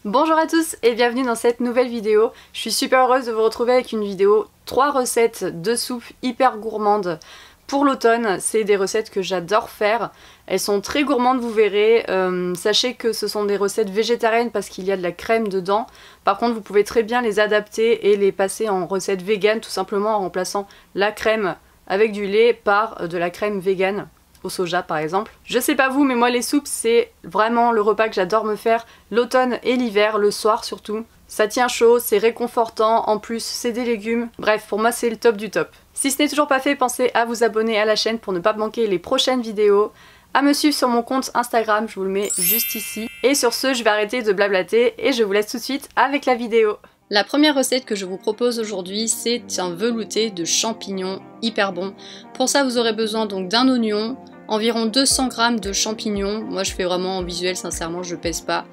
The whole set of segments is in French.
Bonjour à tous et bienvenue dans cette nouvelle vidéo. Je suis super heureuse de vous retrouver avec une vidéo 3 recettes de soupe hyper gourmandes pour l'automne. C'est des recettes que j'adore faire. Elles sont très gourmandes, vous verrez. Sachez que ce sont des recettes végétariennes parce qu'il y a de la crème dedans. Par contre, vous pouvez très bien les adapter et les passer en recettes véganes, tout simplement en remplaçant la crème avec du lait par de la crème végane. Au soja par exemple. Je sais pas vous, mais moi les soupes c'est vraiment le repas que j'adore me faire l'automne et l'hiver, le soir surtout. Ça tient chaud, c'est réconfortant, en plus c'est des légumes. Bref, pour moi c'est le top du top. Si ce n'est toujours pas fait, pensez à vous abonner à la chaîne pour ne pas manquer les prochaines vidéos, à me suivre sur mon compte Instagram, je vous le mets juste ici. Et sur ce, je vais arrêter de blablater et je vous laisse tout de suite avec la vidéo. La première recette que je vous propose aujourd'hui, c'est un velouté de champignons hyper bon. Pour ça, vous aurez besoin donc d'un oignon, environ 200 g de champignons, moi je fais vraiment en visuel, sincèrement je pèse pas,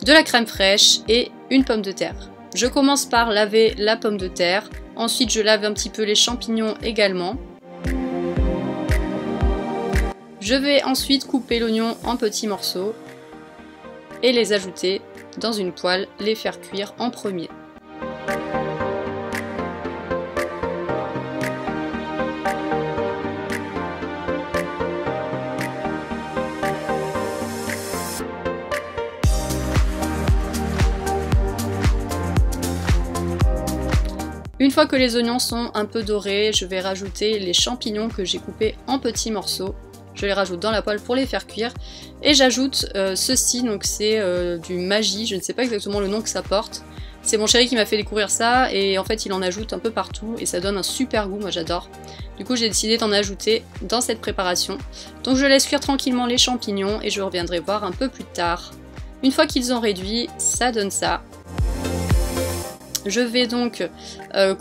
de la crème fraîche et une pomme de terre. Je commence par laver la pomme de terre, ensuite je lave un petit peu les champignons également. Je vais ensuite couper l'oignon en petits morceaux et les ajouter dans une poêle, les faire cuire en premier. Une fois que les oignons sont un peu dorés, je vais rajouter les champignons que j'ai coupés en petits morceaux. Je les rajoute dans la poêle pour les faire cuire. Et j'ajoute ceci, donc c'est du Maggi, je ne sais pas exactement le nom que ça porte. C'est mon chéri qui m'a fait découvrir ça et en fait il en ajoute un peu partout et ça donne un super goût, moi j'adore. Du coup j'ai décidé d'en ajouter dans cette préparation. Donc je laisse cuire tranquillement les champignons et je reviendrai voir un peu plus tard. Une fois qu'ils ont réduit, ça donne ça. Je vais donc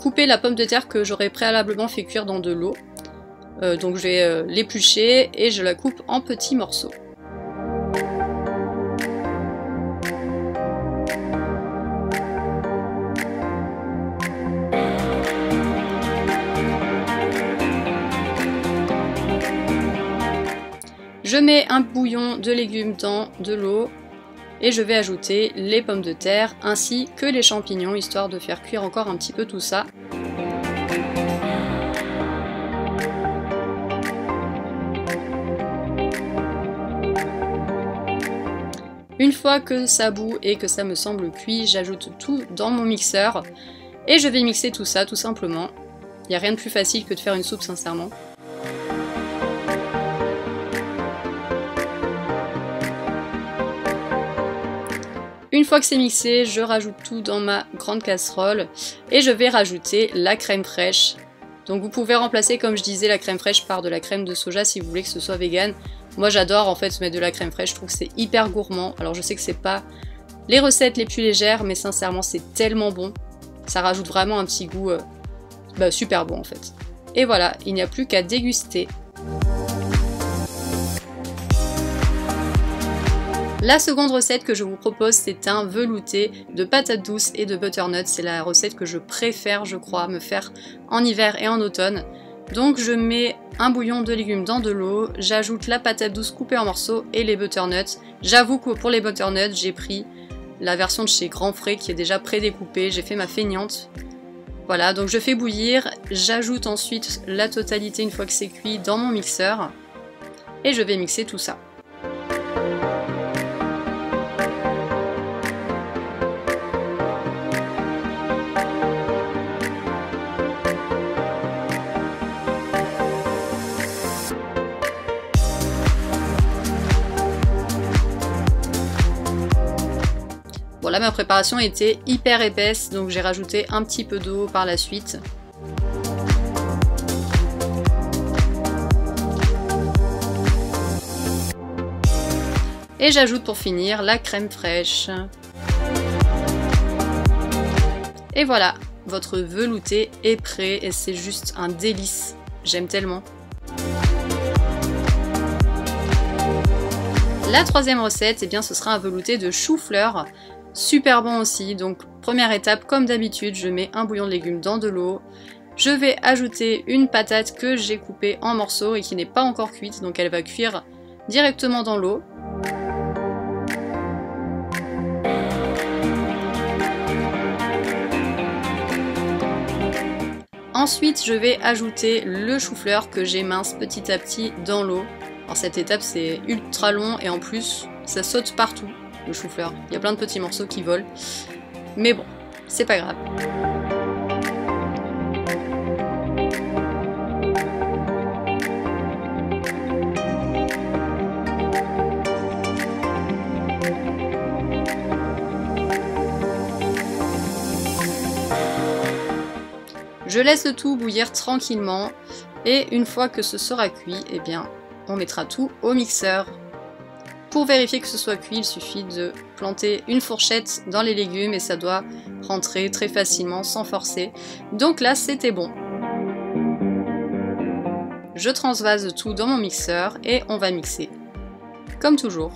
couper la pomme de terre que j'aurais préalablement fait cuire dans de l'eau. Donc je vais l'éplucher et je la coupe en petits morceaux. Je mets un bouillon de légumes dans de l'eau. Et je vais ajouter les pommes de terre ainsi que les champignons, histoire de faire cuire encore un petit peu tout ça. Une fois que ça bout et que ça me semble cuit, j'ajoute tout dans mon mixeur et je vais mixer tout ça tout simplement. Il n'y a rien de plus facile que de faire une soupe sincèrement. Une fois que c'est mixé, je rajoute tout dans ma grande casserole et je vais rajouter la crème fraîche. Donc vous pouvez remplacer, comme je disais, la crème fraîche par de la crème de soja si vous voulez que ce soit vegan. Moi j'adore en fait mettre de la crème fraîche, je trouve que c'est hyper gourmand. Alors je sais que c'est pas les recettes les plus légères, mais sincèrement c'est tellement bon. Ça rajoute vraiment un petit goût super bon en fait. Et voilà, il n'y a plus qu'à déguster. La seconde recette que je vous propose, c'est un velouté de patates douces et de butternut. C'est la recette que je préfère, je crois, me faire en hiver et en automne. Donc je mets un bouillon de légumes dans de l'eau, j'ajoute la patate douce coupée en morceaux et les butternuts. J'avoue que pour les butternuts, j'ai pris la version de chez Grand Frais qui est déjà prédécoupée, j'ai fait ma feignante. Voilà, donc je fais bouillir, j'ajoute ensuite la totalité une fois que c'est cuit dans mon mixeur et je vais mixer tout ça. Bon là ma préparation était hyper épaisse, donc j'ai rajouté un petit peu d'eau par la suite. Et j'ajoute pour finir la crème fraîche. Et voilà, votre velouté est prêt et c'est juste un délice. J'aime tellement. La troisième recette, eh bien, ce sera un velouté de chou-fleur. Super bon aussi, donc première étape, comme d'habitude, je mets un bouillon de légumes dans de l'eau. Je vais ajouter une patate que j'ai coupée en morceaux et qui n'est pas encore cuite, donc elle va cuire directement dans l'eau. Ensuite, je vais ajouter le chou-fleur que j'émince petit à petit dans l'eau. Alors cette étape, c'est ultra long et en plus, ça saute partout, le chou-fleur. Il y a plein de petits morceaux qui volent. Mais bon, c'est pas grave. Je laisse le tout bouillir tranquillement et une fois que ce sera cuit, eh bien, on mettra tout au mixeur. Pour vérifier que ce soit cuit, il suffit de planter une fourchette dans les légumes et ça doit rentrer très facilement sans forcer. Donc là, c'était bon. Je transvase tout dans mon mixeur et on va mixer. Comme toujours.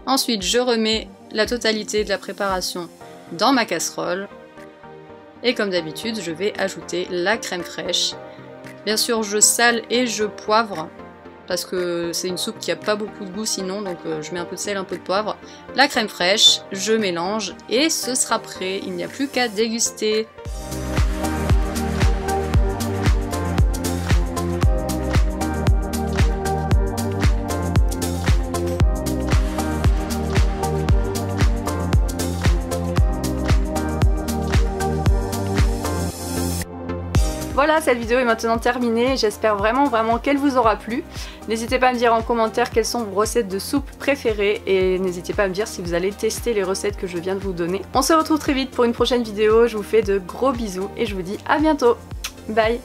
Ensuite, je remets la totalité de la préparation dans ma casserole. Et comme d'habitude, je vais ajouter la crème fraîche. Bien sûr, je sale et je poivre, parce que c'est une soupe qui n'a pas beaucoup de goût sinon, donc je mets un peu de sel, un peu de poivre. La crème fraîche, je mélange et ce sera prêt. Il n'y a plus qu'à déguster. Voilà, cette vidéo est maintenant terminée, j'espère vraiment qu'elle vous aura plu. N'hésitez pas à me dire en commentaire quelles sont vos recettes de soupe préférées et n'hésitez pas à me dire si vous allez tester les recettes que je viens de vous donner. On se retrouve très vite pour une prochaine vidéo, je vous fais de gros bisous et je vous dis à bientôt. Bye.